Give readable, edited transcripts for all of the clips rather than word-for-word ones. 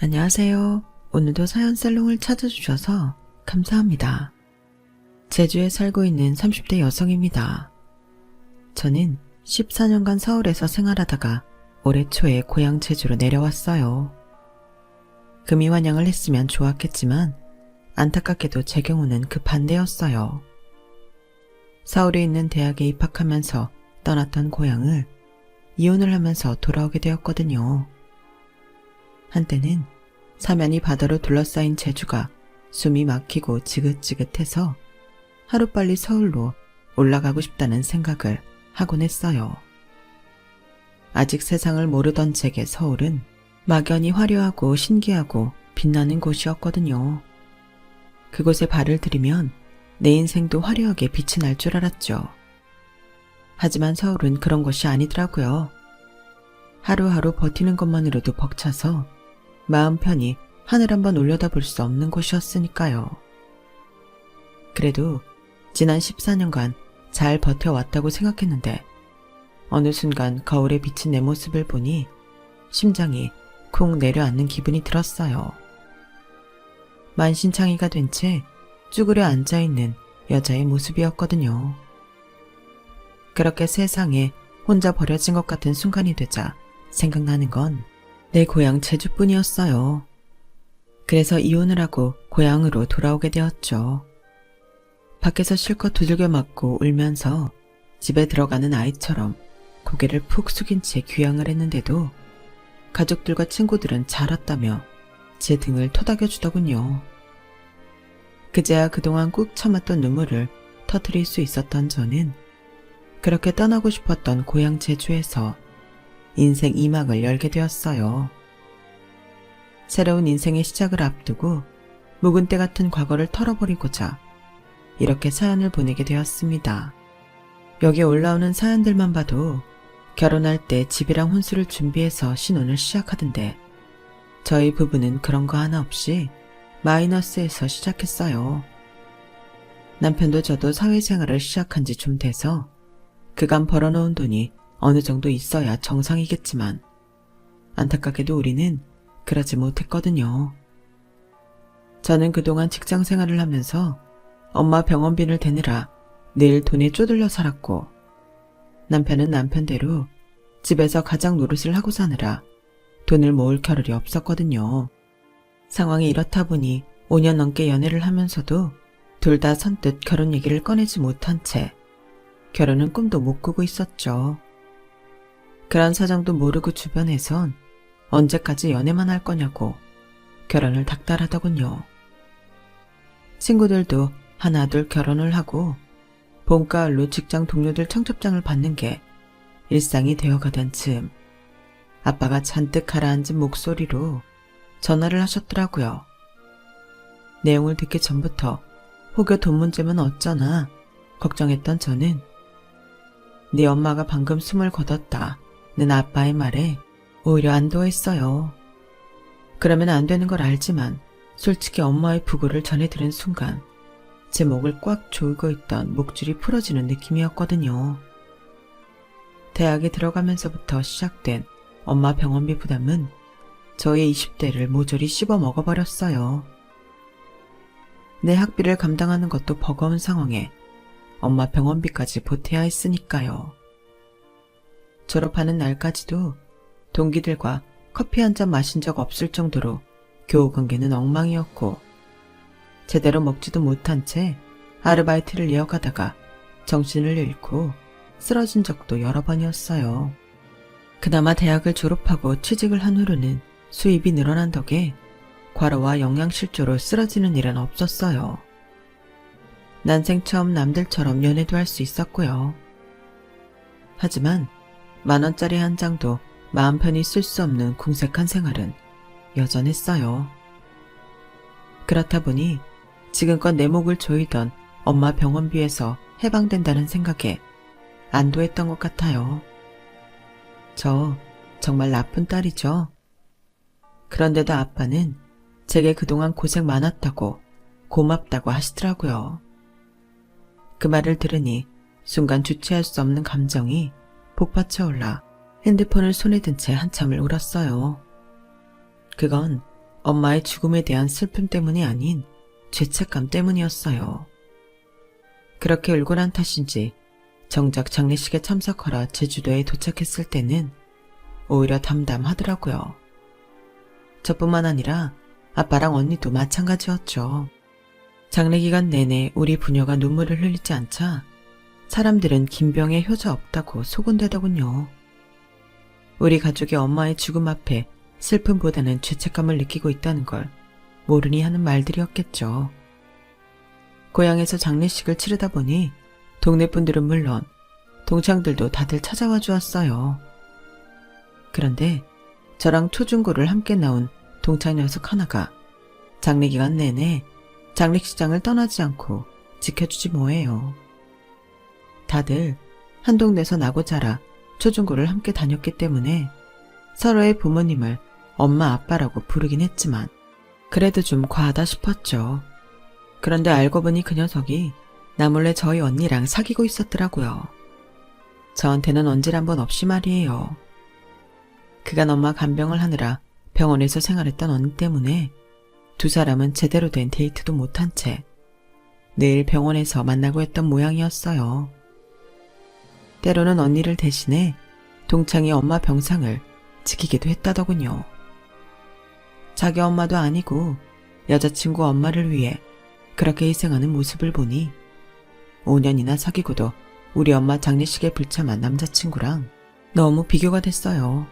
안녕하세요. 오늘도 사연 살롱을 찾아주셔서 감사합니다. 제주에 살고 있는 30대 여성입니다. 저는 14년간 서울에서 생활하다가 올해 초에 고향 제주로 내려왔어요. 금이환영을 했으면 좋았겠지만 안타깝게도 제 경우는 그 반대였어요. 서울에 있는 대학에 입학하면서 떠났던 고향을 이혼을 하면서 돌아오게 되었거든요. 한때는 사면이 바다로 둘러싸인 제주가 숨이 막히고 지긋지긋해서 하루빨리 서울로 올라가고 싶다는 생각을 하곤 했어요. 아직 세상을 모르던 제게 서울은 막연히 화려하고 신기하고 빛나는 곳이었거든요. 그곳에 발을 들이면 내 인생도 화려하게 빛이 날 줄 알았죠. 하지만 서울은 그런 곳이 아니더라고요. 하루하루 버티는 것만으로도 벅차서 마음 편히 하늘 한번 올려다볼 수 없는 곳이었으니까요. 그래도 지난 14년간 잘 버텨왔다고 생각했는데 어느 순간 거울에 비친 내 모습을 보니 심장이 쿵 내려앉는 기분이 들었어요. 만신창이가 된 채 쭈그려 앉아있는 여자의 모습이었거든요. 그렇게 세상에 혼자 버려진 것 같은 순간이 되자 생각나는 건 내 고향 제주뿐이었어요. 그래서 이혼을 하고 고향으로 돌아오게 되었죠. 밖에서 실컷 두들겨 맞고 울면서 집에 들어가는 아이처럼 고개를 푹 숙인 채 귀향을 했는데도 가족들과 친구들은 잘 왔다며 제 등을 토닥여 주더군요. 그제야 그동안 꾹 참았던 눈물을 터뜨릴 수 있었던 저는 그렇게 떠나고 싶었던 고향 제주에서 인생 2막을 열게 되었어요. 새로운 인생의 시작을 앞두고 묵은 때 같은 과거를 털어버리고자 이렇게 사연을 보내게 되었습니다. 여기에 올라오는 사연들만 봐도 결혼할 때 집이랑 혼수를 준비해서 신혼을 시작하던데 저희 부부는 그런 거 하나 없이 마이너스에서 시작했어요. 남편도 저도 사회생활을 시작한 지 좀 돼서 그간 벌어놓은 돈이 어느 정도 있어야 정상이겠지만 안타깝게도 우리는 그러지 못했거든요. 저는 그동안 직장 생활을 하면서 엄마 병원비를 대느라 늘 돈에 쪼들려 살았고 남편은 남편대로 집에서 가장 노릇을 하고 사느라 돈을 모을 겨를이 없었거든요. 상황이 이렇다 보니 5년 넘게 연애를 하면서도 둘 다 선뜻 결혼 얘기를 꺼내지 못한 채 결혼은 꿈도 못 꾸고 있었죠. 그런 사정도 모르고 주변에선 언제까지 연애만 할 거냐고 결혼을 닥달하더군요. 친구들도 하나둘 결혼을 하고 봄가을로 직장 동료들 청첩장을 받는 게 일상이 되어가던 즈음 아빠가 잔뜩 가라앉은 목소리로 전화를 하셨더라고요. 내용을 듣기 전부터 혹여 돈 문제면 어쩌나 걱정했던 저는 네 엄마가 방금 숨을 거뒀다 는 아빠의 말에 오히려 안도했어요. 그러면 안 되는 걸 알지만 솔직히 엄마의 부고를 전해 들은 순간 제 목을 꽉 조이고 있던 목줄이 풀어지는 느낌이었거든요. 대학에 들어가면서부터 시작된 엄마 병원비 부담은 저의 20대를 모조리 씹어 먹어버렸어요. 내 학비를 감당하는 것도 버거운 상황에 엄마 병원비까지 보태야 했으니까요. 졸업하는 날까지도 동기들과 커피 한 잔 마신 적 없을 정도로 교우관계는 엉망이었고 제대로 먹지도 못한 채 아르바이트를 이어가다가 정신을 잃고 쓰러진 적도 여러 번이었어요. 그나마 대학을 졸업하고 취직을 한 후로는 수입이 늘어난 덕에 과로와 영양실조로 쓰러지는 일은 없었어요. 난생 처음 남들처럼 연애도 할 수 있었고요. 하지만 10,000원짜리 한 장도 마음 편히 쓸 수 없는 궁색한 생활은 여전했어요. 그렇다 보니 지금껏 내 목을 조이던 엄마 병원비에서 해방된다는 생각에 안도했던 것 같아요. 저 정말 나쁜 딸이죠. 그런데도 아빠는 제게 그동안 고생 많았다고 고맙다고 하시더라고요. 그 말을 들으니 순간 주체할 수 없는 감정이 복받쳐 올라 핸드폰을 손에 든 채 한참을 울었어요. 그건 엄마의 죽음에 대한 슬픔 때문이 아닌 죄책감 때문이었어요. 그렇게 울고 난 탓인지 정작 장례식에 참석하러 제주도에 도착했을 때는 오히려 담담하더라고요. 저뿐만 아니라 아빠랑 언니도 마찬가지였죠. 장례 기간 내내 우리 부녀가 눈물을 흘리지 않자 사람들은 김병에 효자 없다고 소곤대더군요. 우리 가족이 엄마의 죽음 앞에 슬픔보다는 죄책감을 느끼고 있다는 걸 모르니 하는 말들이었겠죠. 고향에서 장례식을 치르다 보니 동네 분들은 물론 동창들도 다들 찾아와 주었어요. 그런데 저랑 초중고를 함께 나온 동창 녀석 하나가 장례 기간 내내 장례식장을 떠나지 않고 지켜주지 뭐예요. 다들 한 동네에서 나고 자라 초중고를 함께 다녔기 때문에 서로의 부모님을 엄마 아빠라고 부르긴 했지만 그래도 좀 과하다 싶었죠. 그런데 알고 보니 그 녀석이 나 몰래 저희 언니랑 사귀고 있었더라고요. 저한테는 언질 한 번 없이 말이에요. 그간 엄마 간병을 하느라 병원에서 생활했던 언니 때문에 두 사람은 제대로 된 데이트도 못한 채 늘 병원에서 만나고 했던 모양이었어요. 때로는 언니를 대신해 동창이 엄마 병상을 지키기도 했다더군요. 자기 엄마도 아니고 여자친구 엄마를 위해 그렇게 희생하는 모습을 보니 5년이나 사귀고도 우리 엄마 장례식에 불참한 남자친구랑 너무 비교가 됐어요.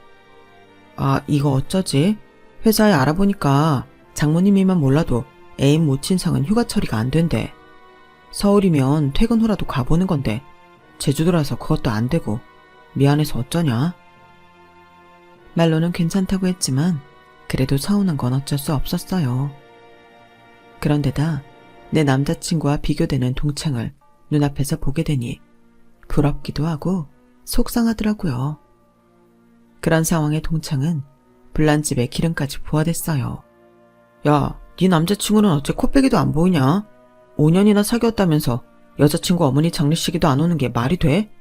아, 이거 어쩌지? 회사에 알아보니까 장모님이만 몰라도 애인 모친상은 휴가 처리가 안 된대. 서울이면 퇴근 후라도 가보는 건데 제주도라서 그것도 안 되고 미안해서 어쩌냐? 말로는 괜찮다고 했지만 그래도 서운한 건 어쩔 수 없었어요. 그런데다 내 남자친구와 비교되는 동창을 눈앞에서 보게 되니 부럽기도 하고 속상하더라고요. 그런 상황에 동창은 불난집에 기름까지 부어댔어요. 야, 네 남자친구는 어째 코빼기도 안 보이냐? 5년이나 사귀었다면서 여자친구 어머니 장례식에도 안 오는 게 말이 돼?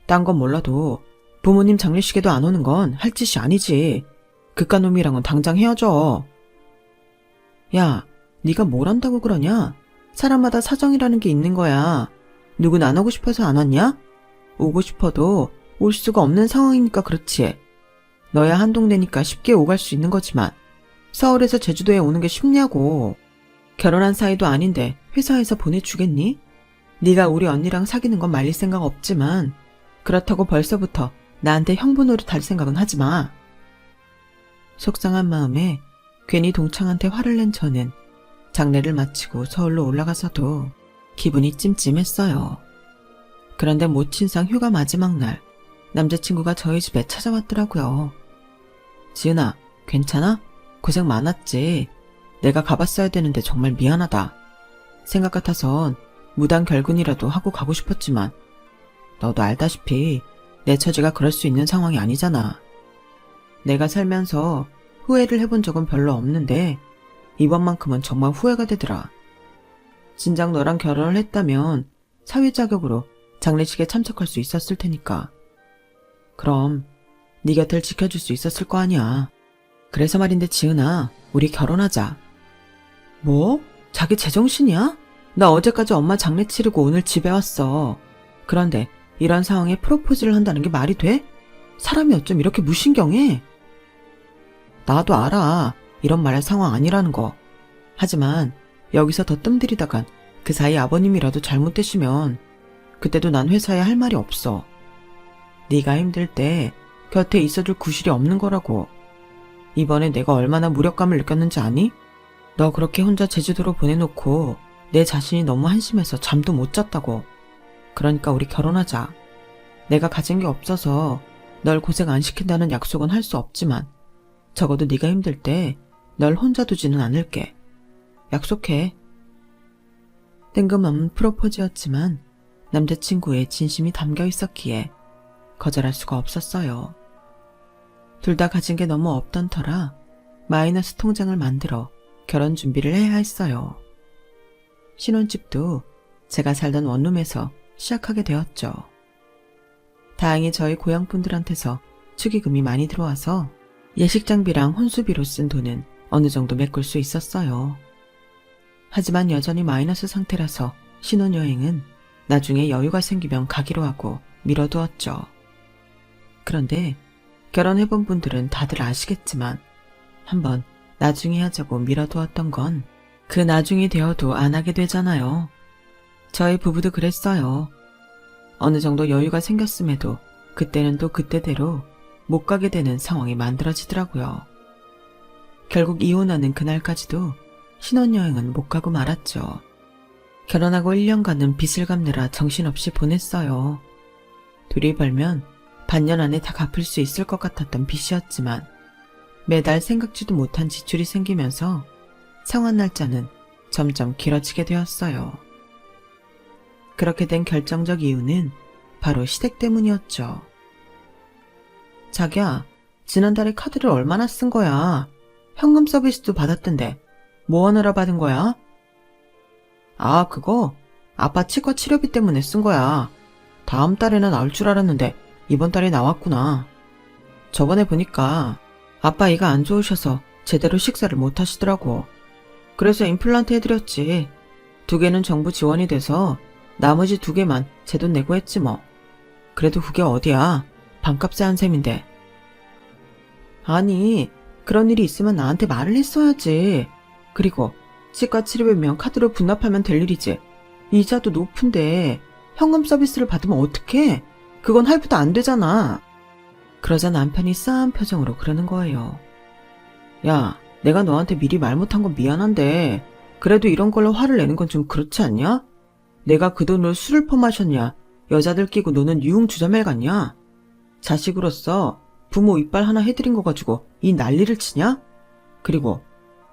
딴 건 몰라도 부모님 장례식에도 안 오는 건 할 짓이 아니지. 그깟 놈이랑은 당장 헤어져. 야, 네가 뭘 안다고 그러냐? 사람마다 사정이라는 게 있는 거야. 누군 안 오고 싶어서 안 왔냐? 오고 싶어도 올 수가 없는 상황이니까 그렇지. 너야 한 동네니까 쉽게 오갈 수 있는 거지만 서울에서 제주도에 오는 게 쉽냐고. 결혼한 사이도 아닌데 회사에서 보내주겠니? 네가 우리 언니랑 사귀는 건 말릴 생각 없지만 그렇다고 벌써부터 나한테 형부 노릇할 생각은 하지 마. 속상한 마음에 괜히 동창한테 화를 낸 저는 장례를 마치고 서울로 올라가서도 기분이 찜찜했어요. 그런데 모친상 휴가 마지막 날 남자친구가 저희 집에 찾아왔더라고요. 지은아, 괜찮아? 고생 많았지? 내가 가봤어야 되는데 정말 미안하다. 생각 같아선 무단 결근이라도 하고 가고 싶었지만 너도 알다시피 내 처지가 그럴 수 있는 상황이 아니잖아. 내가 살면서 후회를 해본 적은 별로 없는데 이번만큼은 정말 후회가 되더라. 진작 너랑 결혼을 했다면 사위 자격으로 장례식에 참석할 수 있었을 테니까. 그럼 네 곁을 지켜줄 수 있었을 거 아니야. 그래서 말인데 지은아, 우리 결혼하자. 뭐? 자기 제정신이야? 나 어제까지 엄마 장례 치르고 오늘 집에 왔어. 그런데 이런 상황에 프로포즈를 한다는 게 말이 돼? 사람이 어쩜 이렇게 무신경해? 나도 알아. 이런 말할 상황 아니라는 거. 하지만 여기서 더 뜸들이다간 그 사이 아버님이라도 잘못되시면 그때도 난 회사에 할 말이 없어. 네가 힘들 때 곁에 있어줄 구실이 없는 거라고. 이번에 내가 얼마나 무력감을 느꼈는지 아니? 너 그렇게 혼자 제주도로 보내놓고 내 자신이 너무 한심해서 잠도 못 잤다고. 그러니까 우리 결혼하자. 내가 가진 게 없어서 널 고생 안 시킨다는 약속은 할 수 없지만 적어도 네가 힘들 때 널 혼자 두지는 않을게. 약속해. 뜬금없는 프로포즈였지만 남자친구의 진심이 담겨 있었기에 거절할 수가 없었어요. 둘 다 가진 게 너무 없던 터라 마이너스 통장을 만들어 결혼 준비를 해야 했어요. 신혼집도 제가 살던 원룸에서 시작하게 되었죠. 다행히 저희 고향분들한테서 축의금이 많이 들어와서 예식 장비랑 혼수비로 쓴 돈은 어느 정도 메꿀 수 있었어요. 하지만 여전히 마이너스 상태라서 신혼여행은 나중에 여유가 생기면 가기로 하고 미뤄두었죠. 그런데 결혼해본 분들은 다들 아시겠지만 한번 나중에 하자고 미뤄두었던 건 그 나중이 되어도 안 하게 되잖아요. 저희 부부도 그랬어요. 어느 정도 여유가 생겼음에도 그때는 또 그때대로 못 가게 되는 상황이 만들어지더라고요. 결국 이혼하는 그날까지도 신혼여행은 못 가고 말았죠. 결혼하고 1년간은 빚을 갚느라 정신없이 보냈어요. 둘이 벌면 반년 안에 다 갚을 수 있을 것 같았던 빚이었지만 매달 생각지도 못한 지출이 생기면서 상환 날짜는 점점 길어지게 되었어요. 그렇게 된 결정적 이유는 바로 시댁 때문이었죠. 자기야, 지난달에 카드를 얼마나 쓴 거야? 현금 서비스도 받았던데 뭐 하느라 받은 거야? 아, 그거 아빠 치과 치료비 때문에 쓴 거야. 다음 달에는 나올 줄 알았는데 이번 달에 나왔구나. 저번에 보니까 아빠 이가 안 좋으셔서 제대로 식사를 못 하시더라고. 그래서 임플란트 해드렸지. 2개는 정부 지원이 돼서 나머지 2개만 제 돈 내고 했지 뭐. 그래도 그게 어디야. 반값에 한 셈인데. 아니, 그런 일이 있으면 나한테 말을 했어야지. 그리고 치과 치료비면 카드로 분납하면 될 일이지. 이자도 높은데 현금 서비스를 받으면 어떡해? 그건 할부도 안 되잖아. 그러자 남편이 싸한 표정으로 그러는 거예요. 야, 내가 너한테 미리 말 못한 건 미안한데 그래도 이런 걸로 화를 내는 건 좀 그렇지 않냐? 내가 그 돈으로 술을 퍼마셨냐? 여자들 끼고 노는 유흥주점에 갔냐? 자식으로서 부모 이빨 하나 해드린 거 가지고 이 난리를 치냐? 그리고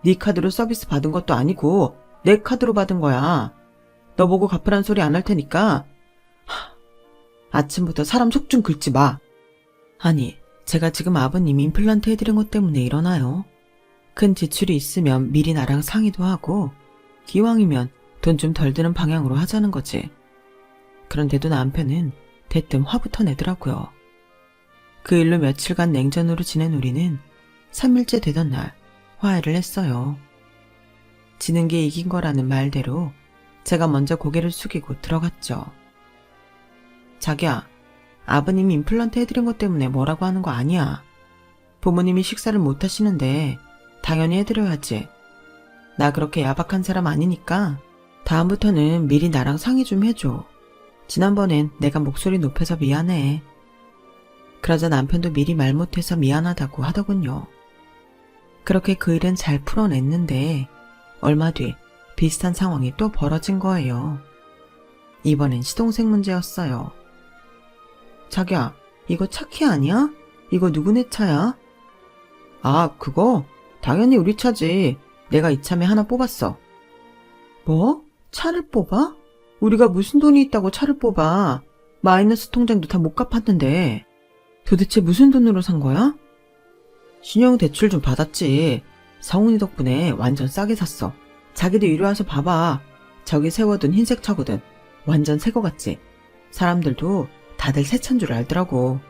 네 카드로 서비스 받은 것도 아니고 내 카드로 받은 거야. 너 보고 갚으란 소리 안 할 테니까 아침부터 사람 속 좀 긁지 마. 아니, 제가 지금 아버님 임플란트 해드린 것 때문에 일어나요. 큰 지출이 있으면 미리 나랑 상의도 하고 기왕이면 돈 좀 덜 드는 방향으로 하자는 거지. 그런데도 남편은 대뜸 화부터 내더라고요. 그 일로 며칠간 냉전으로 지낸 우리는 3일째 되던 날 화해를 했어요. 지는 게 이긴 거라는 말대로 제가 먼저 고개를 숙이고 들어갔죠. 자기야, 아버님이 임플란트 해드린 것 때문에 뭐라고 하는 거 아니야. 부모님이 식사를 못 하시는데 당연히 해드려야지. 나 그렇게 야박한 사람 아니니까 다음부터는 미리 나랑 상의 좀 해줘. 지난번엔 내가 목소리 높여서 미안해. 그러자 남편도 미리 말 못해서 미안하다고 하더군요. 그렇게 그 일은 잘 풀어냈는데 얼마 뒤 비슷한 상황이 또 벌어진 거예요. 이번엔 시동생 문제였어요. 자기야, 이거 차 키 아니야? 이거 누구네 차야? 아, 그거? 당연히 우리 차지. 내가 이참에 하나 뽑았어. 뭐? 차를 뽑아? 우리가 무슨 돈이 있다고 차를 뽑아? 마이너스 통장도 다 못 갚았는데. 도대체 무슨 돈으로 산 거야? 신용 대출 좀 받았지. 성훈이 덕분에 완전 싸게 샀어. 자기도 이리 와서 봐봐. 저기 세워둔 흰색 차거든. 완전 새 거 같지? 사람들도 다들 새 차인 줄 알더라고.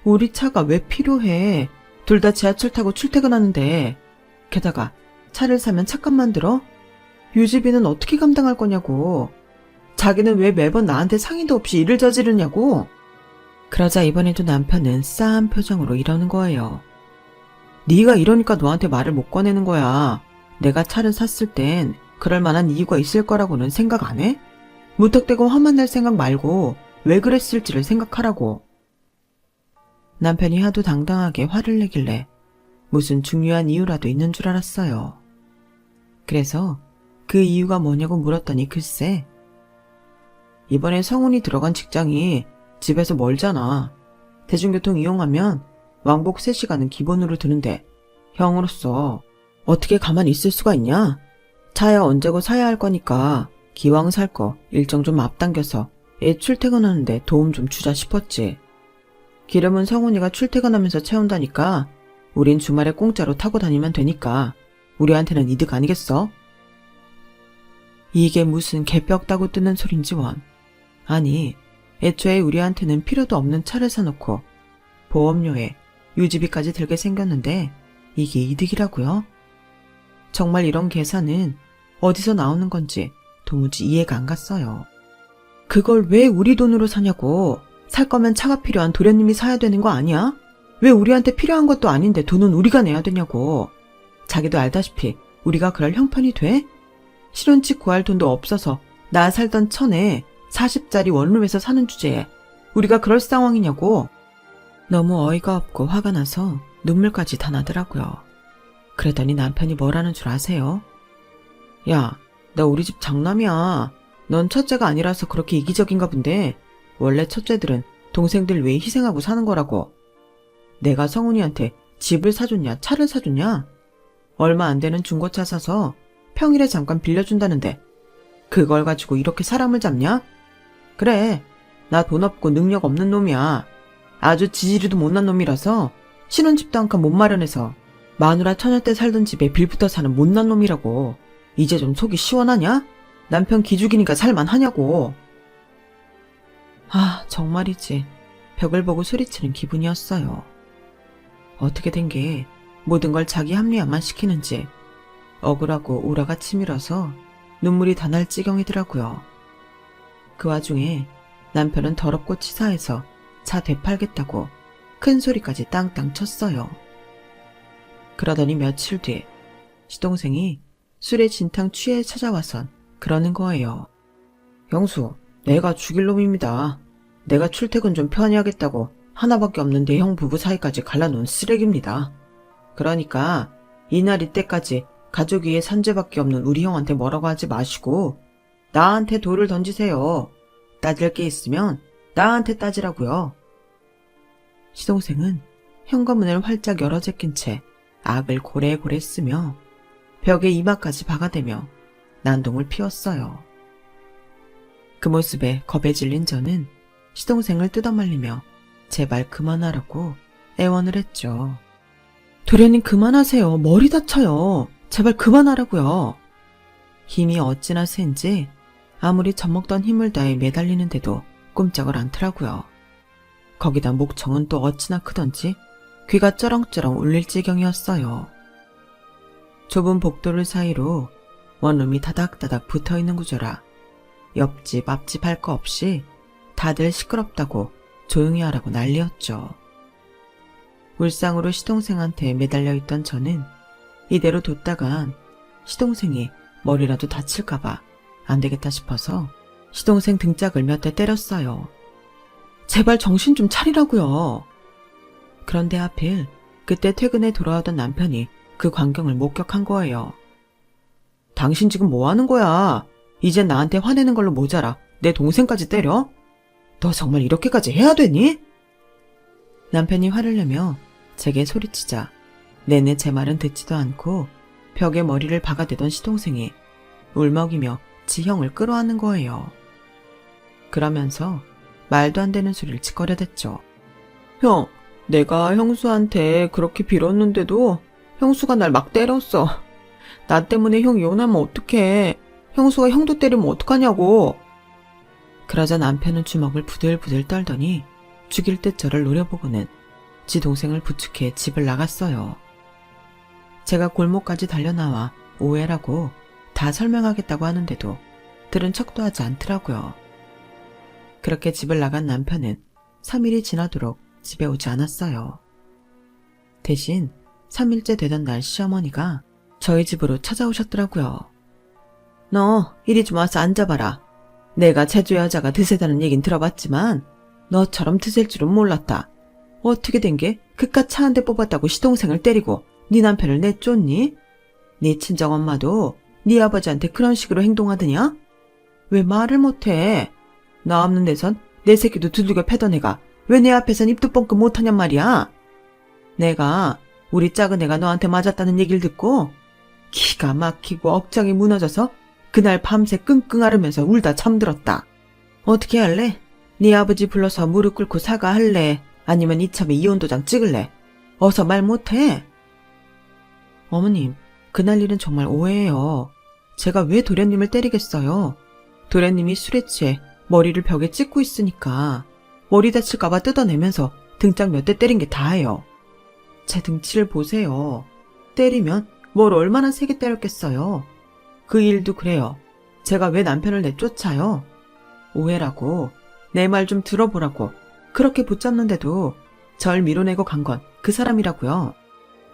우리 차가 왜 필요해? 둘 다 지하철 타고 출퇴근하는데. 게다가 차를 사면 차값만 들어? 유지비는 어떻게 감당할 거냐고. 자기는 왜 매번 나한테 상의도 없이 일을 저지르냐고. 그러자 이번에도 남편은 싸한 표정으로 이러는 거예요. 네가 이러니까 너한테 말을 못 꺼내는 거야. 내가 차를 샀을 땐 그럴 만한 이유가 있을 거라고는 생각 안 해? 무턱대고 화만 낼 생각 말고 왜 그랬을지를 생각하라고. 남편이 하도 당당하게 화를 내길래 무슨 중요한 이유라도 있는 줄 알았어요. 그래서 그 이유가 뭐냐고 물었더니 글쎄, 이번에 성훈이 들어간 직장이 집에서 멀잖아. 대중교통 이용하면 왕복 3시간은 기본으로 드는데 형으로서 어떻게 가만히 있을 수가 있냐? 차야 언제고 사야 할 거니까 기왕 살 거 일정 좀 앞당겨서 애 출퇴근하는데 도움 좀 주자 싶었지. 기름은 성훈이가 출퇴근하면서 채운다니까 우린 주말에 공짜로 타고 다니면 되니까 우리한테는 이득 아니겠어? 이게 무슨 개벽 따고 뜨는 소린지 원. 아니, 애초에 우리한테는 필요도 없는 차를 사놓고 보험료에 유지비까지 들게 생겼는데 이게 이득이라고요? 정말 이런 계산은 어디서 나오는 건지 도무지 이해가 안 갔어요. 그걸 왜 우리 돈으로 사냐고. 살 거면 차가 필요한 도련님이 사야 되는 거 아니야? 왜 우리한테 필요한 것도 아닌데 돈은 우리가 내야 되냐고. 자기도 알다시피 우리가 그럴 형편이 돼? 실혼집 구할 돈도 없어서 나 살던 천에 40짜리 원룸에서 사는 주제에 우리가 그럴 상황이냐고. 너무 어이가 없고 화가 나서 눈물까지 다 나더라고요. 그러더니 남편이 뭐라는 줄 아세요? 야, 나 우리 집 장남이야. 넌 첫째가 아니라서 그렇게 이기적인가 본데 원래 첫째들은 동생들 위해 희생하고 사는 거라고. 내가 성훈이한테 집을 사줬냐 차를 사줬냐? 얼마 안 되는 중고차 사서 평일에 잠깐 빌려준다는데 그걸 가지고 이렇게 사람을 잡냐? 그래, 나 돈 없고 능력 없는 놈이야. 아주 지지리도 못난 놈이라서 신혼집도 한 칸 못 마련해서 마누라 처녀 때 살던 집에 빌붙어 사는 못난 놈이라고. 이제 좀 속이 시원하냐? 남편 기죽이니까 살만하냐고. 아, 정말이지. 벽을 보고 소리치는 기분이었어요. 어떻게 된 게 모든 걸 자기 합리화만 시키는지 억울하고 우라가 치밀어서 눈물이 다 날 지경이더라고요. 그 와중에 남편은 더럽고 치사해서 차 되팔겠다고 큰 소리까지 땅땅 쳤어요. 그러더니 며칠 뒤 시동생이 술에 진탕 취해 찾아와선 그러는 거예요. 형수, 내가 죽일 놈입니다. 내가 출퇴근 좀 편히 하겠다고 하나밖에 없는 내 형 부부 사이까지 갈라놓은 쓰레기입니다. 그러니까 이날 이때까지 가족 위에 산죄밖에 없는 우리 형한테 뭐라고 하지 마시고 나한테 돌을 던지세요. 따질 게 있으면 나한테 따지라고요. 시동생은 현관문을 활짝 열어 제낀 채 악을 고래고래 쓰며 벽에 이마까지 박아대며 난동을 피웠어요. 그 모습에 겁에 질린 저는 시동생을 뜯어말리며 제발 그만하라고 애원을 했죠. 도련님 그만하세요. 머리 다쳐요. 제발 그만하라고요. 힘이 어찌나 센지 아무리 젖먹던 힘을 다해 매달리는데도 꼼짝을 않더라고요. 거기다 목청은 또 어찌나 크던지 귀가 쩌렁쩌렁 울릴 지경이었어요. 좁은 복도를 사이로 원룸이 다닥다닥 붙어있는 구조라 옆집 앞집 할 거 없이 다들 시끄럽다고 조용히 하라고 난리였죠. 울상으로 시동생한테 매달려 있던 저는 이대로 뒀다간 시동생이 머리라도 다칠까봐 안 되겠다 싶어서 시동생 등짝을 몇 대 때렸어요. 제발 정신 좀 차리라고요. 그런데 하필 그때 퇴근에 돌아오던 남편이 그 광경을 목격한 거예요. 당신 지금 뭐 하는 거야? 이젠 나한테 화내는 걸로 모자라 내 동생까지 때려? 너 정말 이렇게까지 해야 되니? 남편이 화를 내며 제게 소리치자 내내 제 말은 듣지도 않고 벽에 머리를 박아대던 시동생이 울먹이며 지형을 끌어안는 거예요. 그러면서 말도 안 되는 소리를 짓거려댔죠. 형, 내가 형수한테 그렇게 빌었는데도 형수가 날 막 때렸어. 나 때문에 형 이혼하면 어떡해. 형수가 형도 때리면 어떡하냐고. 그러자 남편은 주먹을 부들부들 떨더니 죽일 듯 저를 노려보고는 지 동생을 부축해 집을 나갔어요. 제가 골목까지 달려나와 오해라고 다 설명하겠다고 하는데도 들은 척도 하지 않더라고요. 그렇게 집을 나간 남편은 3일이 지나도록 집에 오지 않았어요. 대신 3일째 되던 날 시어머니가 저희 집으로 찾아오셨더라고요. 너 이리 좀 와서 앉아봐라. 내가 제주 여자가 드세다는 얘긴 들어봤지만 너처럼 드셀 줄은 몰랐다. 어떻게 된 게 그깟 차 한 대 뽑았다고 시동생을 때리고 네 남편을 내쫓니? 네 친정엄마도 네 아버지한테 그런 식으로 행동하더냐? 왜 말을 못해? 나 없는 데선 내 새끼도 두들겨 패던 애가 왜 내 앞에선 입도 뻥끗 못하냔 말이야? 내가 우리 작은 애가 너한테 맞았다는 얘기를 듣고 기가 막히고 억장이 무너져서 그날 밤새 끙끙 앓으면서 울다 잠들었다. 어떻게 할래? 네 아버지 불러서 무릎 꿇고 사과할래? 아니면 이참에 이혼 도장 찍을래? 어서 말 못해? 어머님, 그날 일은 정말 오해예요. 제가 왜 도련님을 때리겠어요? 도련님이 술에 취해 머리를 벽에 찍고 있으니까 머리 다칠까봐 뜯어내면서 등짝 몇 대 때린 게 다예요. 제 등치를 보세요. 때리면 뭘 얼마나 세게 때렸겠어요. 그 일도 그래요. 제가 왜 남편을 내쫓아요? 오해라고. 내 말 좀 들어보라고. 그렇게 붙잡는데도 절 밀어내고 간 건 그 사람이라고요.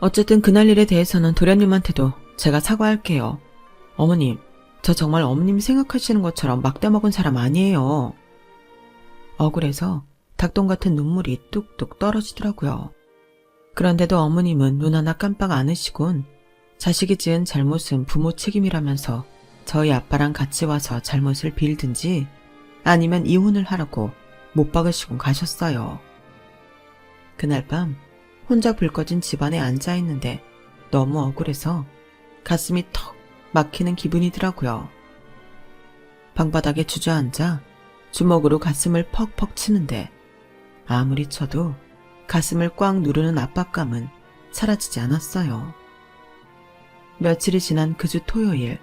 어쨌든 그날 일에 대해서는 도련님한테도 제가 사과할게요. 어머님, 저 정말 어머님 생각하시는 것처럼 막대 먹은 사람 아니에요. 억울해서 닭똥 같은 눈물이 뚝뚝 떨어지더라고요. 그런데도 어머님은 눈 하나 깜빡 안 하시곤 자식이 지은 잘못은 부모 책임이라면서 저희 아빠랑 같이 와서 잘못을 빌든지 아니면 이혼을 하라고 못 박으시고 가셨어요. 그날 밤 혼자 불 꺼진 집안에 앉아있는데 너무 억울해서 가슴이 턱 막히는 기분이더라고요. 방바닥에 주저앉아 주먹으로 가슴을 퍽퍽 치는데 아무리 쳐도 가슴을 꽉 누르는 압박감은 사라지지 않았어요. 며칠이 지난 그 주 토요일,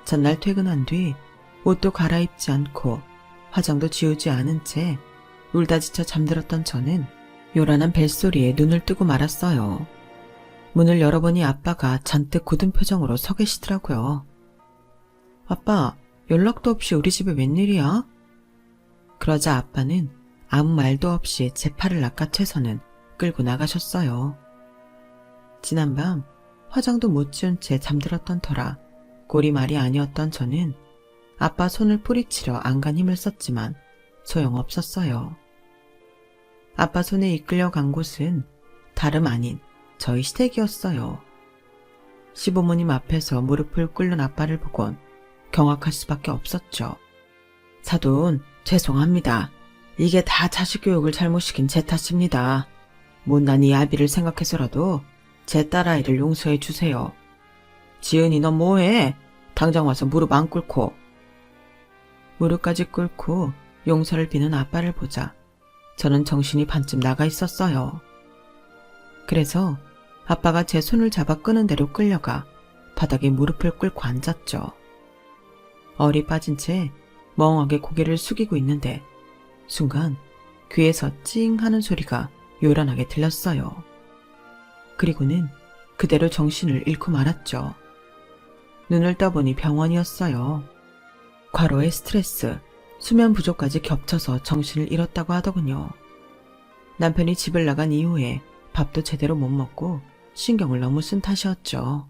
전날 퇴근한 뒤 옷도 갈아입지 않고 화장도 지우지 않은 채 울다 지쳐 잠들었던 저는 요란한 벨소리에 눈을 뜨고 말았어요. 문을 열어보니 아빠가 잔뜩 굳은 표정으로 서 계시더라고요. 아빠, 연락도 없이 우리 집에 웬일이야? 그러자 아빠는 아무 말도 없이 제 팔을 낚아채서는 끌고 나가셨어요. 지난밤 화장도 못 지운 채 잠들었던 터라 꼴이 말이 아니었던 저는 아빠 손을 뿌리치려 안간 힘을 썼지만 소용없었어요. 아빠 손에 이끌려 간 곳은 다름 아닌 저희 시댁이었어요. 시부모님 앞에서 무릎을 꿇는 아빠를 보곤 경악할 수밖에 없었죠. 사돈, 죄송합니다. 이게 다 자식 교육을 잘못 시킨 제 탓입니다. 못난 이 아비를 생각해서라도 제 딸아이를 용서해 주세요. 지은이 너 뭐해? 당장 와서 무릎 안 꿇고. 무릎까지 꿇고 용서를 비는 아빠를 보자 저는 정신이 반쯤 나가 있었어요. 그래서 아빠가 제 손을 잡아 끄는 대로 끌려가 바닥에 무릎을 꿇고 앉았죠. 얼이 빠진 채 멍하게 고개를 숙이고 있는데 순간 귀에서 찡 하는 소리가 요란하게 들렸어요. 그리고는 그대로 정신을 잃고 말았죠. 눈을 떠보니 병원이었어요. 과로의 스트레스, 수면 부족까지 겹쳐서 정신을 잃었다고 하더군요. 남편이 집을 나간 이후에 밥도 제대로 못 먹고 신경을 너무 쓴 탓이었죠.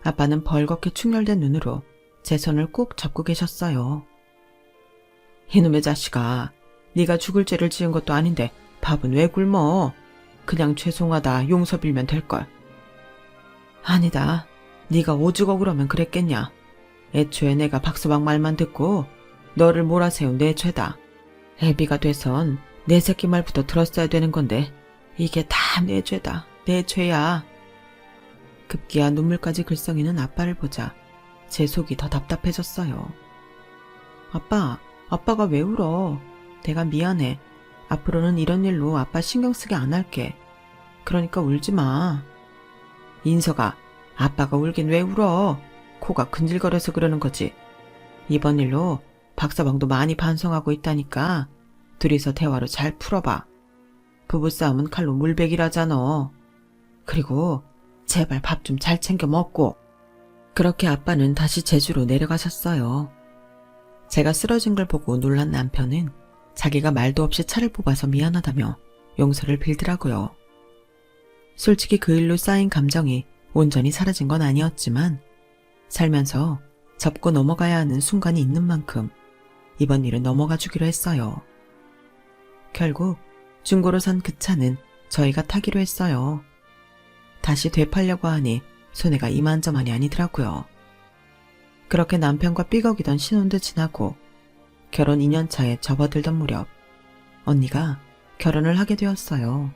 아빠는 벌겋게 충혈된 눈으로 제 손을 꼭 잡고 계셨어요. 이놈의 자식아, 네가 죽을 죄를 지은 것도 아닌데 밥은 왜 굶어? 그냥 죄송하다 용서 빌면 될걸. 아니다. 네가 오죽 억울하면 그랬겠냐. 애초에 내가 박서방 말만 듣고 너를 몰아세운 내 죄다. 애비가 돼선 내 새끼 말부터 들었어야 되는 건데 이게 다 내 죄다. 내 죄야. 급기야 눈물까지 글썽이는 아빠를 보자 제 속이 더 답답해졌어요. 아빠가 왜 울어? 내가 미안해. 앞으로는 이런 일로 아빠 신경 쓰게 안 할게. 그러니까 울지 마. 인서가, 아빠가 울긴 왜 울어? 코가 근질거려서 그러는 거지. 이번 일로 박서방도 많이 반성하고 있다니까 둘이서 대화로 잘 풀어봐. 부부싸움은 칼로 물베기라잖아. 그리고 제발 밥 좀 잘 챙겨 먹고. 그렇게 아빠는 다시 제주로 내려가셨어요. 제가 쓰러진 걸 보고 놀란 남편은 자기가 말도 없이 차를 뽑아서 미안하다며 용서를 빌더라고요. 솔직히 그 일로 쌓인 감정이 온전히 사라진 건 아니었지만 살면서 접고 넘어가야 하는 순간이 있는 만큼 이번 일은 넘어가 주기로 했어요. 결국 중고로 산 그 차는 저희가 타기로 했어요. 다시 되팔려고 하니 손해가 이만저만이 아니더라고요. 그렇게 남편과 삐걱이던 신혼도 지나고 결혼 2년 차에 접어들던 무렵 언니가 결혼을 하게 되었어요.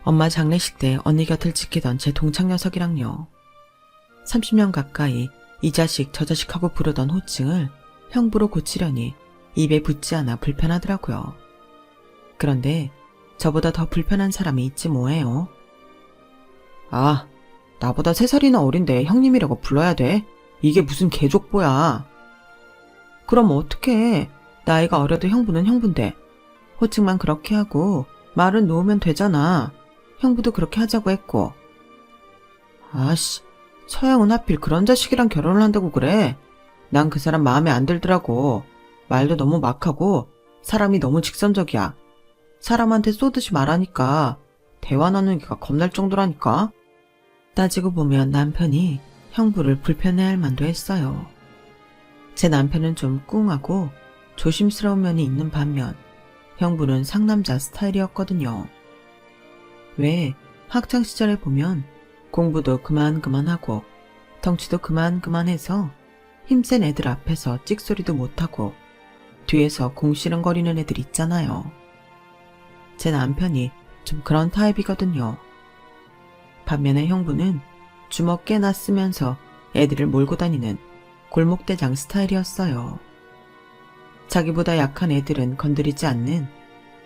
엄마 장례식 때 언니 곁을 지키던 제 동창 녀석이랑요. 30년 가까이 이 자식 저 자식하고 부르던 호칭을 형부로 고치려니 입에 붙지 않아 불편하더라고요. 그런데 저보다 더 불편한 사람이 있지 뭐예요. 아, 나보다 3살이나 어린데 형님이라고 불러야 돼? 이게 무슨 개족보야. 그럼 어떡해. 나이가 어려도 형부는 형부인데. 호칭만 그렇게 하고 말은 놓으면 되잖아. 형부도 그렇게 하자고 했고. 아씨, 서영은 하필 그런 자식이랑 결혼을 한다고 그래. 난 그 사람 마음에 안 들더라고. 말도 너무 막하고 사람이 너무 직선적이야. 사람한테 쏘듯이 말하니까 대화 나누기가 겁날 정도라니까. 따지고 보면 남편이 형부를 불편해할 만도 했어요. 제 남편은 좀 꿍하고 조심스러운 면이 있는 반면 형부는 상남자 스타일이었거든요. 왜 학창시절에 보면 공부도 그만하고 덩치도 그만해서 힘센 애들 앞에서 찍소리도 못하고 뒤에서 공시렁거리는 애들 있잖아요. 제 남편이 좀 그런 타입이거든요. 반면에 형부는 주먹 깨나 쓰면서 애들을 몰고 다니는 골목대장 스타일이었어요. 자기보다 약한 애들은 건드리지 않는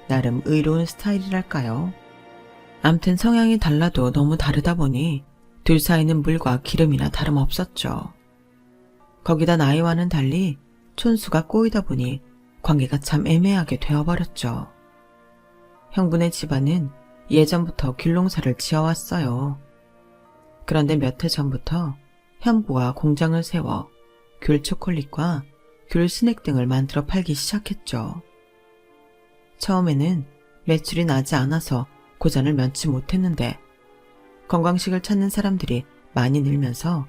나름 의로운 스타일이랄까요. 암튼 성향이 달라도 너무 다르다 보니 둘 사이는 물과 기름이나 다름없었죠. 거기다 나이와는 달리 촌수가 꼬이다 보니 관계가 참 애매하게 되어버렸죠. 형부네 집안은 예전부터 귤농사를 지어왔어요. 그런데 몇 해 전부터 형부가 공장을 세워 귤 초콜릿과 귤 스낵 등을 만들어 팔기 시작했죠. 처음에는 매출이 나지 않아서 고전을 면치 못했는데 건강식을 찾는 사람들이 많이 늘면서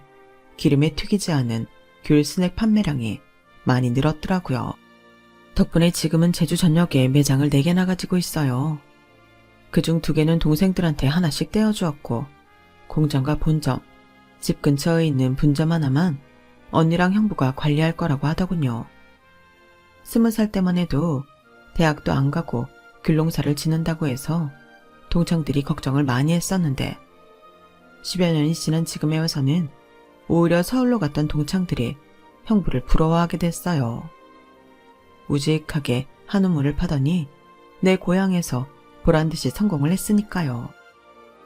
기름에 튀기지 않은 귤 스낵 판매량이 많이 늘었더라고요. 덕분에 지금은 제주 전역에 매장을 4개나 가지고 있어요. 그중 2개는 동생들한테 하나씩 떼어주었고 공장과 본점, 집 근처에 있는 분점 하나만 언니랑 형부가 관리할 거라고 하더군요. 20살 때만 해도 대학도 안 가고 귤농사를 짓는다고 해서 동창들이 걱정을 많이 했었는데 10여 년이 지난 지금에 와서는 오히려 서울로 갔던 동창들이 형부를 부러워하게 됐어요. 우직하게 한우물을 파더니 내 고향에서 보란듯이 성공을 했으니까요.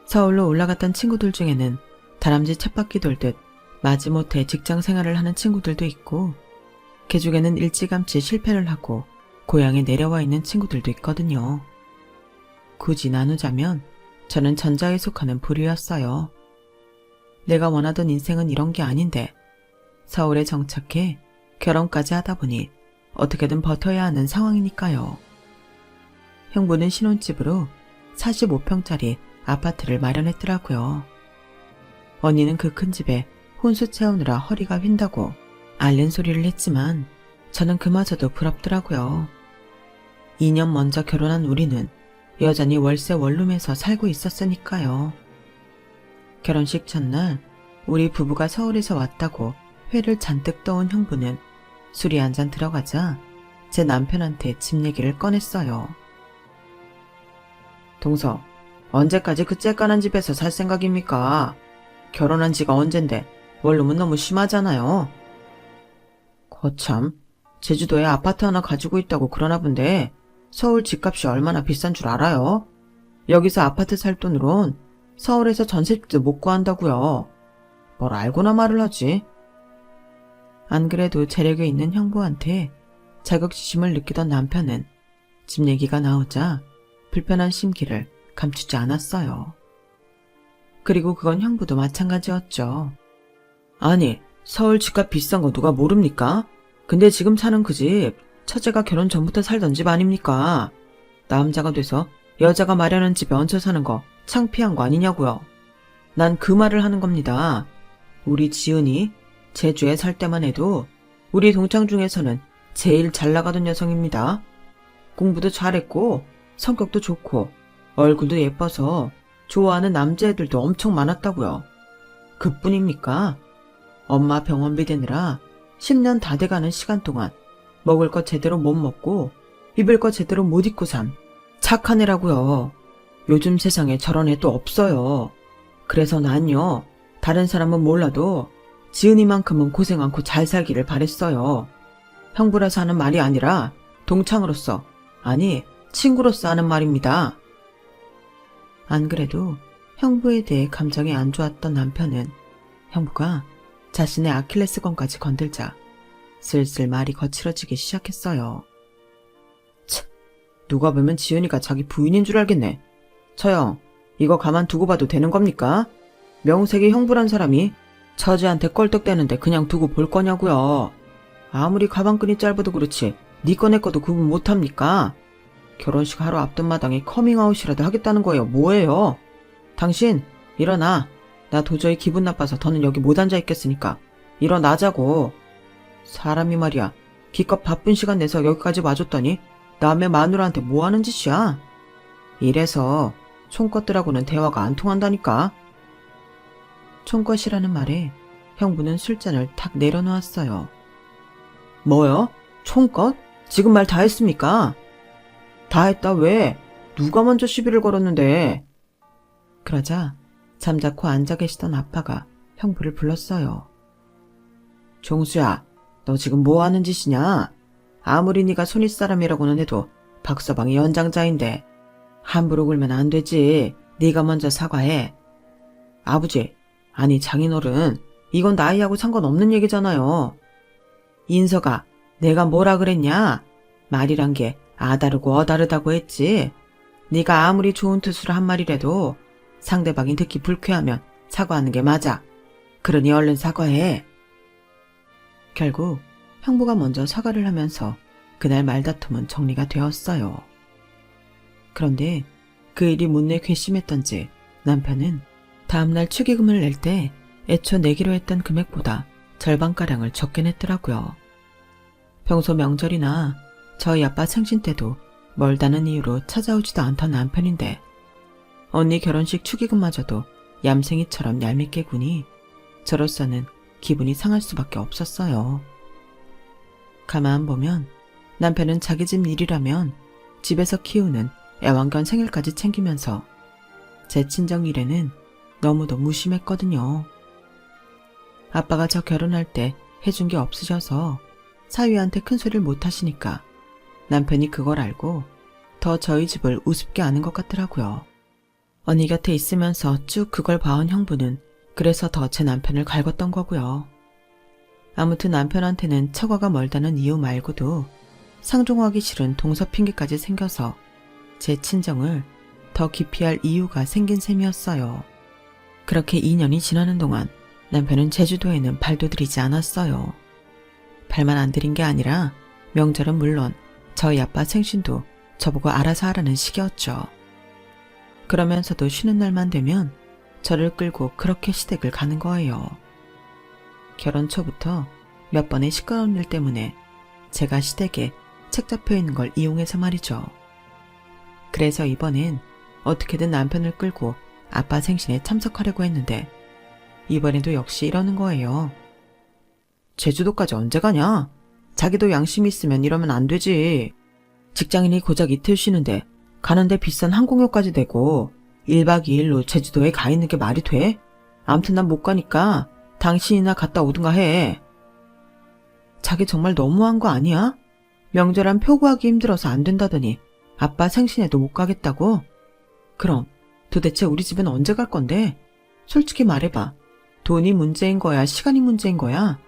서울로 올라갔던 친구들 중에는 다람쥐 쳇바퀴 돌듯 마지못해 직장 생활을 하는 친구들도 있고 그 중에는 일찌감치 실패를 하고 고향에 내려와 있는 친구들도 있거든요. 굳이 나누자면 저는 전자에 속하는 부류였어요. 내가 원하던 인생은 이런 게 아닌데 서울에 정착해 결혼까지 하다 보니 어떻게든 버텨야 하는 상황이니까요. 형부는 신혼집으로 45평짜리 아파트를 마련했더라고요. 언니는 그 큰 집에 혼수 채우느라 허리가 휜다고 앓는 소리를 했지만 저는 그마저도 부럽더라고요. 2년 먼저 결혼한 우리는 여전히 월세 원룸에서 살고 있었으니까요. 결혼식 전날 우리 부부가 서울에서 왔다고 회를 잔뜩 떠온 형부는 술이 한 잔 들어가자 제 남편한테 집 얘기를 꺼냈어요. 동서, 언제까지 그 쬐깐한 집에서 살 생각입니까? 결혼한 지가 언젠데 원룸은 너무 심하잖아요. 거참, 제주도에 아파트 하나 가지고 있다고 그러나 본데 서울 집값이 얼마나 비싼 줄 알아요? 여기서 아파트 살 돈으론 서울에서 전셋집도 못 구한다고요. 뭘 알고나 말을 하지? 안 그래도 재력에 있는 형부한테 자격지심을 느끼던 남편은 집 얘기가 나오자 불편한 심기를 감추지 않았어요. 그리고 그건 형부도 마찬가지였죠. 아니, 서울 집값 비싼 거 누가 모릅니까? 근데 지금 사는 그 집, 처제가 결혼 전부터 살던 집 아닙니까? 남자가 돼서 여자가 마련한 집에 얹혀 사는 거 창피한 거 아니냐고요. 난 그 말을 하는 겁니다. 우리 지은이 제주에 살 때만 해도 우리 동창 중에서는 제일 잘 나가던 여성입니다. 공부도 잘했고 성격도 좋고 얼굴도 예뻐서 좋아하는 남자애들도 엄청 많았다고요. 그뿐입니까? 엄마 병원비 대느라 10년 다 돼가는 시간 동안 먹을 거 제대로 못 먹고 입을 거 제대로 못 입고 산 착한 애라고요. 요즘 세상에 저런 애 또 없어요. 그래서 난요, 다른 사람은 몰라도 지은이만큼은 고생 않고 잘 살기를 바랬어요. 형부라서 하는 말이 아니라 동창으로서, 아니 친구로서 하는 말입니다. 안 그래도 형부에 대해 감정이 안 좋았던 남편은 형부가 자신의 아킬레스건까지 건들자 슬슬 말이 거칠어지기 시작했어요. 참, 누가 보면 지은이가 자기 부인인 줄 알겠네. 처형, 이거 가만 두고 봐도 되는 겁니까? 명색이 형부란 사람이 처제한테 껄떡대는데 그냥 두고 볼 거냐고요. 아무리 가방끈이 짧아도 그렇지 니 거 내 거도 구분 못합니까? 결혼식 하루 앞둔 마당에 커밍아웃이라도 하겠다는 거예요. 뭐예요? 당신 일어나. 나 도저히 기분 나빠서 더는 여기 못 앉아 있겠으니까 일어나자고. 사람이 말이야 기껏 바쁜 시간 내서 여기까지 와줬더니 남의 마누라한테 뭐 하는 짓이야? 이래서 총것들하고는 대화가 안 통한다니까. 총것이라는 말에 형부는 술잔을 탁 내려놓았어요. 뭐요? 총것? 지금 말 다 했습니까? 다 했다 왜? 누가 먼저 시비를 걸었는데? 그러자 잠자코 앉아 계시던 아빠가 형부를 불렀어요. 종수야, 너 지금 뭐 하는 짓이냐? 아무리 네가 손윗사람이라고는 해도 박서방이 연장자인데 함부로 굴면 안 되지. 네가 먼저 사과해. 아버지, 아니 장인어른, 이건 나이하고 상관없는 얘기잖아요. 인서가 내가 뭐라 그랬냐? 말이란 게 아다르고 어다르다고 했지. 네가 아무리 좋은 뜻으로 한 말이라도 상대방이 듣기 불쾌하면 사과하는 게 맞아. 그러니 얼른 사과해. 결국 형부가 먼저 사과를 하면서 그날 말다툼은 정리가 되었어요. 그런데 그 일이 문내 괘씸했던지 남편은 다음날 축의금을 낼 때 애초 내기로 했던 금액보다 절반가량을 적게 냈더라고요. 평소 명절이나 저희 아빠 생신 때도 멀다는 이유로 찾아오지도 않던 남편인데 언니 결혼식 축의금마저도 얌생이처럼 얄밉게 구니 저로서는 기분이 상할 수밖에 없었어요. 가만 보면 남편은 자기 집 일이라면 집에서 키우는 애완견 생일까지 챙기면서 제 친정 일에는 너무도 무심했거든요. 아빠가 저 결혼할 때 해준 게 없으셔서 사위한테 큰 소리를 못 하시니까 남편이 그걸 알고 더 저희 집을 우습게 아는 것 같더라고요. 언니 곁에 있으면서 쭉 그걸 봐온 형부는 그래서 더 제 남편을 갈궜던 거고요. 아무튼 남편한테는 처가가 멀다는 이유 말고도 상종하기 싫은 동서 핑계까지 생겨서 제 친정을 더 기피할 이유가 생긴 셈이었어요. 그렇게 2년이 지나는 동안 남편은 제주도에는 발도 들이지 않았어요. 발만 안 들인 게 아니라 명절은 물론 저희 아빠 생신도 저보고 알아서 하라는 식이었죠. 그러면서도 쉬는 날만 되면 저를 끌고 그렇게 시댁을 가는 거예요. 결혼 초부터 몇 번의 시끄러운 일 때문에 제가 시댁에 책 잡혀 있는 걸 이용해서 말이죠. 그래서 이번엔 어떻게든 남편을 끌고 아빠 생신에 참석하려고 했는데 이번에도 역시 이러는 거예요. 제주도까지 언제 가냐? 자기도 양심이 있으면 이러면 안 되지. 직장인이 고작 이틀 쉬는데 가는데 비싼 항공료까지 내고 1박 2일로 제주도에 가 있는 게 말이 돼? 암튼 난 못 가니까 당신이나 갔다 오든가 해. 자기 정말 너무한 거 아니야? 명절한 표구하기 힘들어서 안 된다더니 아빠 생신에도 못 가겠다고? 그럼 도대체 우리 집은 언제 갈 건데? 솔직히 말해봐. 돈이 문제인 거야? 시간이 문제인 거야?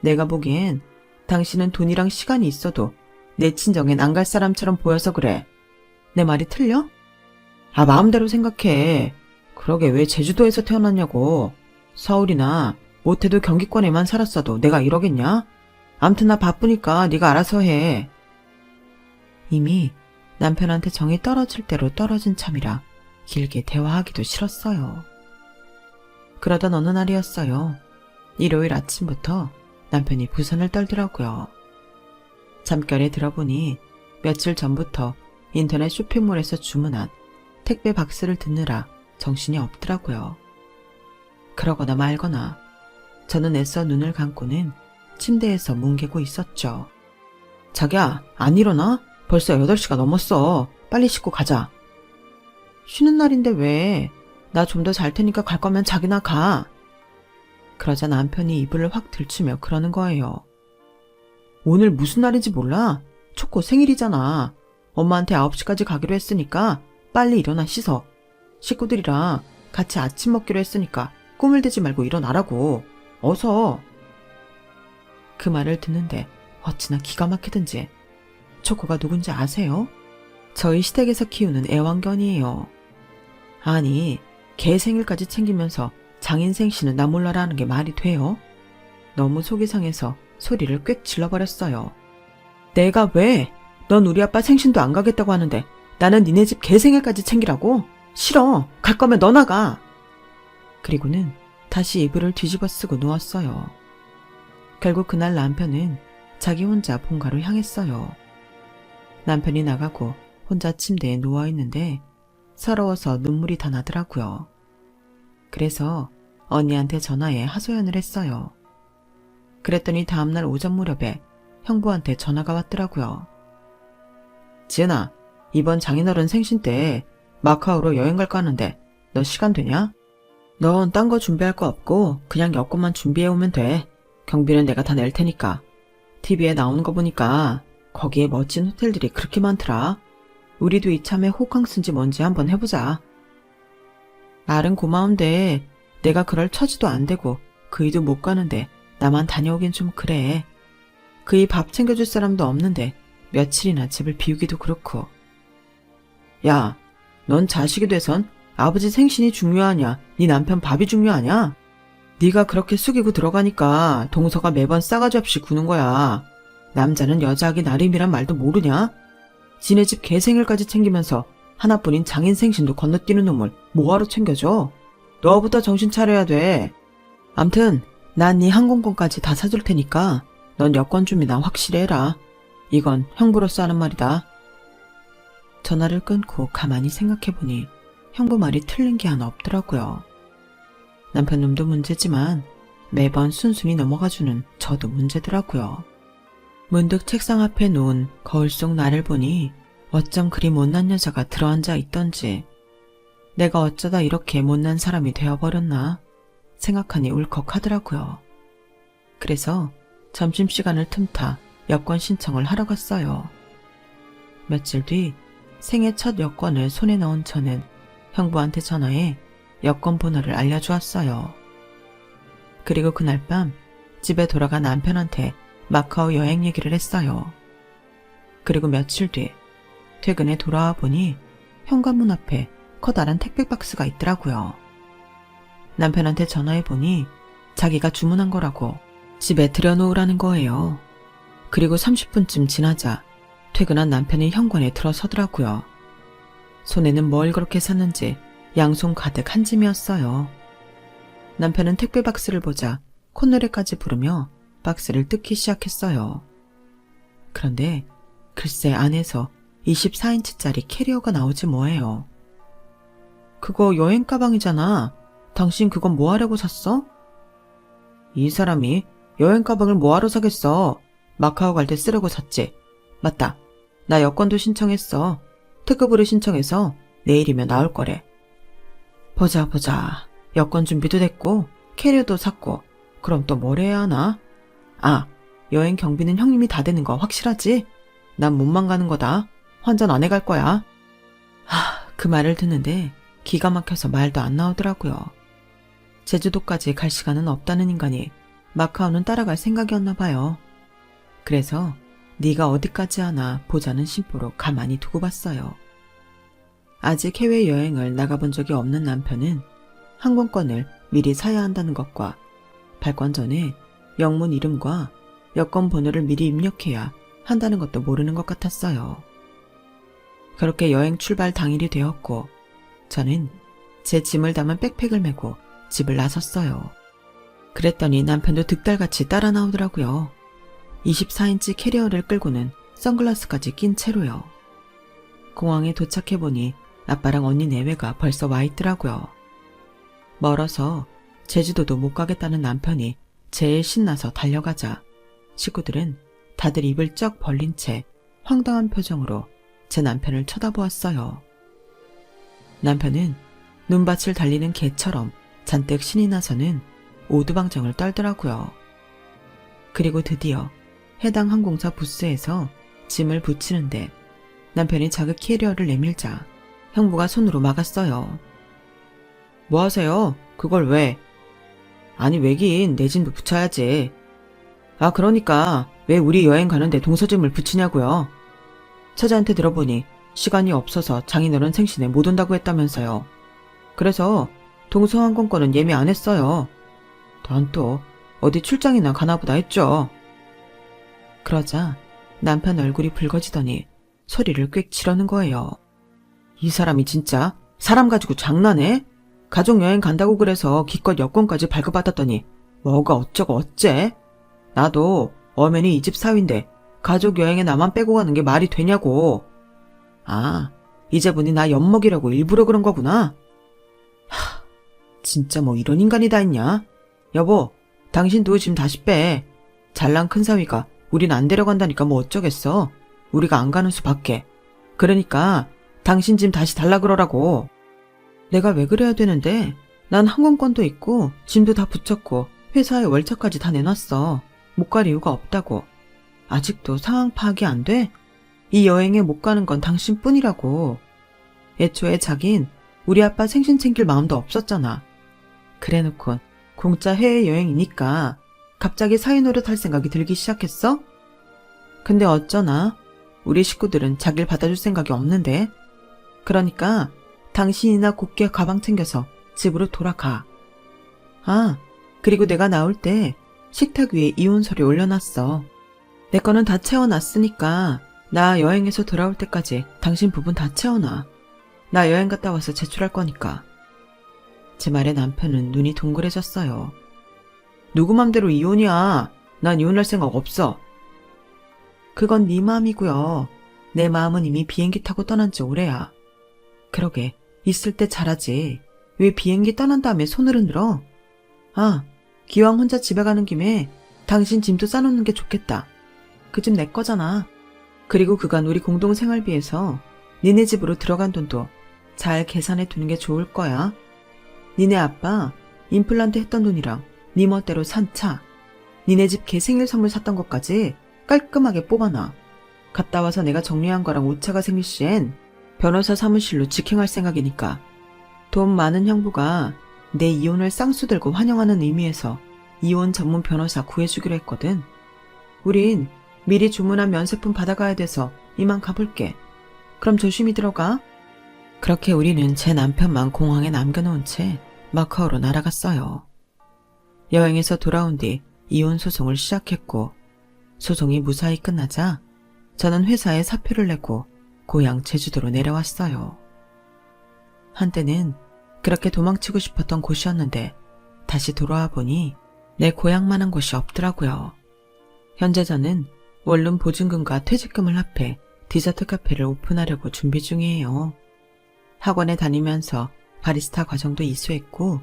내가 보기엔 당신은 돈이랑 시간이 있어도 내 친정엔 안 갈 사람처럼 보여서 그래. 내 말이 틀려? 아, 마음대로 생각해. 그러게 왜 제주도에서 태어났냐고. 서울이나 못해도 경기권에만 살았어도 내가 이러겠냐? 암튼 나 바쁘니까 네가 알아서 해. 이미 남편한테 정이 떨어질 대로 떨어진 참이라 길게 대화하기도 싫었어요. 그러던 어느 날이었어요. 일요일 아침부터 남편이 부산을 떨더라고요. 잠결에 들어보니 며칠 전부터 인터넷 쇼핑몰에서 주문한 택배 박스를 듣느라 정신이 없더라고요. 그러거나 말거나 저는 애써 눈을 감고는 침대에서 뭉개고 있었죠. 자기야, 안 일어나? 벌써 8시가 넘었어. 빨리 씻고 가자. 쉬는 날인데 왜? 나 좀 더 잘 테니까 갈 거면 자기나 가. 그러자 남편이 이불을 확 들추며 그러는 거예요. 오늘 무슨 날인지 몰라? 초코 생일이잖아. 엄마한테 9시까지 가기로 했으니까 빨리 일어나 씻어. 식구들이랑 같이 아침 먹기로 했으니까 꿈을 대지 말고 일어나라고. 어서. 그 말을 듣는데 어찌나 기가 막히든지. 초코가 누군지 아세요? 저희 시댁에서 키우는 애완견이에요. 아니, 개 생일까지 챙기면서 장인 생신은 나 몰라라는 게 말이 돼요? 너무 속이 상해서 소리를 꽥 질러버렸어요. 내가 왜? 넌 우리 아빠 생신도 안 가겠다고 하는데 나는 니네 집 개생일까지 챙기라고? 싫어. 갈 거면 너 나가. 그리고는 다시 이불을 뒤집어 쓰고 누웠어요. 결국 그날 남편은 자기 혼자 본가로 향했어요. 남편이 나가고 혼자 침대에 누워있는데 서러워서 눈물이 다 나더라고요. 그래서 언니한테 전화해 하소연을 했어요. 그랬더니 다음날 오전 무렵에 형부한테 전화가 왔더라고요. 지은아, 이번 장인어른 생신 때 마카오로 여행 갈까 하는데 너 시간 되냐? 넌 딴 거 준비할 거 없고 그냥 여권만 준비해 오면 돼. 경비는 내가 다 낼 테니까. TV에 나오는 거 보니까 거기에 멋진 호텔들이 그렇게 많더라. 우리도 이참에 호캉스인지 뭔지 한번 해보자. 말은 고마운데 내가 그럴 처지도 안 되고 그이도 못 가는데 나만 다녀오긴 좀 그래. 그이 밥 챙겨줄 사람도 없는데 며칠이나 집을 비우기도 그렇고. 야, 넌 자식이 돼선 아버지 생신이 중요하냐? 네 남편 밥이 중요하냐? 네가 그렇게 숙이고 들어가니까 동서가 매번 싸가지 없이 구는 거야. 남자는 여자하기 나름이란 말도 모르냐? 지네 집 개생일까지 챙기면서 하나뿐인 장인 생신도 건너뛰는 놈을 뭐하러 챙겨줘? 너부터 정신 차려야 돼. 암튼 난 네 항공권까지 다 사줄 테니까 넌 여권 준비나 확실히 해라. 이건 형부로서 하는 말이다. 전화를 끊고 가만히 생각해보니 형부 말이 틀린 게 하나 없더라고요. 남편 놈도 문제지만 매번 순순히 넘어가주는 저도 문제더라고요. 문득 책상 앞에 놓은 거울 속 나를 보니 어쩜 그리 못난 여자가 들어앉아 있던지 내가 어쩌다 이렇게 못난 사람이 되어버렸나 생각하니 울컥하더라고요. 그래서 점심시간을 틈타 여권 신청을 하러 갔어요. 며칠 뒤 생애 첫 여권을 손에 넣은 저는 형부한테 전화해 여권 번호를 알려주었어요. 그리고 그날 밤 집에 돌아간 남편한테 마카오 여행 얘기를 했어요. 그리고 며칠 뒤 퇴근에 돌아와 보니 현관문 앞에 커다란 택배 박스가 있더라고요. 남편한테 전화해보니 자기가 주문한 거라고 집에 들여놓으라는 거예요. 그리고 30분쯤 지나자 퇴근한 남편이 현관에 들어서더라고요. 손에는 뭘 그렇게 샀는지 양손 가득 한 짐이었어요. 남편은 택배 박스를 보자 콧노래까지 부르며 박스를 뜯기 시작했어요. 그런데 글쎄 안에서 24인치짜리 캐리어가 나오지 뭐예요. 그거 여행 가방이잖아. 당신 그건 뭐 하려고 샀어? 이 사람이 여행 가방을 뭐하러 사겠어. 마카오 갈 때 쓰려고 샀지. 맞다. 나 여권도 신청했어. 특급으로 신청해서 내일이면 나올 거래. 보자. 여권 준비도 됐고 캐리어도 샀고 그럼 또 뭘 해야 하나? 아, 여행 경비는 형님이 다 되는 거 확실하지? 난 몸만 가는 거다. 환전 안 해갈 거야. 그 말을 듣는데 기가 막혀서 말도 안 나오더라고요. 제주도까지 갈 시간은 없다는 인간이 마카오는 따라갈 생각이었나 봐요. 그래서 네가 어디까지 하나 보자는 심보로 가만히 두고 봤어요. 아직 해외여행을 나가본 적이 없는 남편은 항공권을 미리 사야 한다는 것과 발권 전에 영문 이름과 여권 번호를 미리 입력해야 한다는 것도 모르는 것 같았어요. 그렇게 여행 출발 당일이 되었고 저는 제 짐을 담은 백팩을 메고 집을 나섰어요. 그랬더니 남편도 득달같이 따라 나오더라고요. 24인치 캐리어를 끌고는 선글라스까지 낀 채로요. 공항에 도착해보니 아빠랑 언니 내외가 벌써 와 있더라고요. 멀어서 제주도도 못 가겠다는 남편이 제일 신나서 달려가자 식구들은 다들 입을 쩍 벌린 채 황당한 표정으로 제 남편을 쳐다보았어요. 남편은 눈밭을 달리는 개처럼 잔뜩 신이 나서는 오두방정을 떨더라고요. 그리고 드디어 해당 항공사 부스에서 짐을 붙이는데 남편이 자그 캐리어를 내밀자 형부가 손으로 막았어요. 뭐 하세요? 그걸 왜? 아니 왜긴 내 짐도 붙여야지. 아 그러니까 왜 우리 여행 가는데 동서짐을 붙이냐고요. 처자한테 들어보니 시간이 없어서 장인어른 생신에 못 온다고 했다면서요. 그래서 동서항공권은 예매 안 했어요. 넌 또 어디 출장이나 가나보다 했죠. 그러자 남편 얼굴이 붉어지더니 소리를 꽥 지르는 거예요. 이 사람이 진짜 사람 가지고 장난해? 가족여행 간다고 그래서 기껏 여권까지 발급받았더니 뭐가 어쩌고 어째? 나도 엄연히 이 집 사위인데 가족여행에 나만 빼고 가는 게 말이 되냐고. 아, 이제 보니 나 엿먹이려고 일부러 그런 거구나. 진짜 뭐 이런 인간이 다 있냐? 여보, 당신도 짐 다시 빼. 잘난 큰 사위가 우린 안 데려간다니까 뭐 어쩌겠어. 우리가 안 가는 수밖에. 그러니까 당신 짐 다시 달라 그러라고. 내가 왜 그래야 되는데? 난 항공권도 있고 짐도 다 붙였고 회사에 월차까지 다 내놨어. 못 갈 이유가 없다고. 아직도 상황 파악이 안 돼? 이 여행에 못 가는 건 당신뿐이라고. 애초에 자긴 우리 아빠 생신 챙길 마음도 없었잖아. 그래놓고 공짜 해외여행이니까 갑자기 사위 노릇할 생각이 들기 시작했어? 근데 어쩌나 우리 식구들은 자기를 받아줄 생각이 없는데. 그러니까 당신이나 곱게 가방 챙겨서 집으로 돌아가. 아, 그리고 내가 나올 때 식탁 위에 이혼서류 올려놨어. 내 거는 다 채워놨으니까 나 여행에서 돌아올 때까지 당신 부분 다 채워놔. 나 여행 갔다 와서 제출할 거니까. 제 말에 남편은 눈이 동그래졌어요. 누구 맘대로 이혼이야. 난 이혼할 생각 없어. 그건 네 마음이고요. 내 마음은 이미 비행기 타고 떠난 지 오래야. 그러게, 있을 때 잘하지. 왜 비행기 떠난 다음에 손을 흔들어? 아, 기왕 혼자 집에 가는 김에 당신 짐도 싸놓는 게 좋겠다. 그 집 내 거잖아. 그리고 그간 우리 공동 생활비에서 니네 집으로 들어간 돈도 잘 계산해 두는 게 좋을 거야. 니네 아빠 임플란트 했던 돈이랑 니 멋대로 산 차, 니네 집 개 생일 선물 샀던 것까지 깔끔하게 뽑아놔. 갔다 와서 내가 정리한 거랑 오차가 생길 시엔 변호사 사무실로 직행할 생각이니까. 돈 많은 형부가 내 이혼을 쌍수 들고 환영하는 의미에서 이혼 전문 변호사 구해주기로 했거든. 우린 미리 주문한 면세품 받아가야 돼서 이만 가볼게. 그럼 조심히 들어가. 그렇게 우리는 제 남편만 공항에 남겨놓은 채 마카오로 날아갔어요. 여행에서 돌아온 뒤 이혼 소송을 시작했고, 소송이 무사히 끝나자 저는 회사에 사표를 내고 고향 제주도로 내려왔어요. 한때는 그렇게 도망치고 싶었던 곳이었는데 다시 돌아와 보니 내 고향만한 곳이 없더라고요. 현재 저는 원룸 보증금과 퇴직금을 합해 디저트 카페를 오픈하려고 준비 중이에요. 학원에 다니면서 바리스타 과정도 이수했고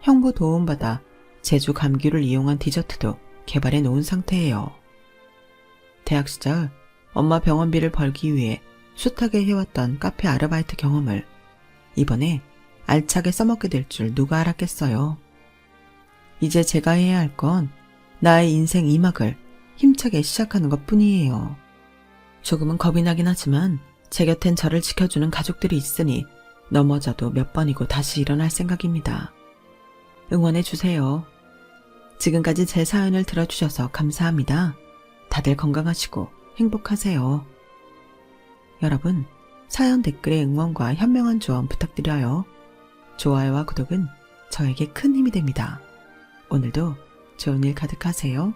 형부 도움받아 제주 감귤을 이용한 디저트도 개발해 놓은 상태예요. 대학 시절 엄마 병원비를 벌기 위해 숱하게 해왔던 카페 아르바이트 경험을 이번에 알차게 써먹게 될 줄 누가 알았겠어요. 이제 제가 해야 할 건 나의 인생 2막을 힘차게 시작하는 것 뿐이에요. 조금은 겁이 나긴 하지만 제 곁엔 저를 지켜주는 가족들이 있으니 넘어져도 몇 번이고 다시 일어날 생각입니다. 응원해주세요. 지금까지 제 사연을 들어주셔서 감사합니다. 다들 건강하시고 행복하세요. 여러분, 사연 댓글에 응원과 현명한 조언 부탁드려요. 좋아요와 구독은 저에게 큰 힘이 됩니다. 오늘도 좋은 일 가득하세요.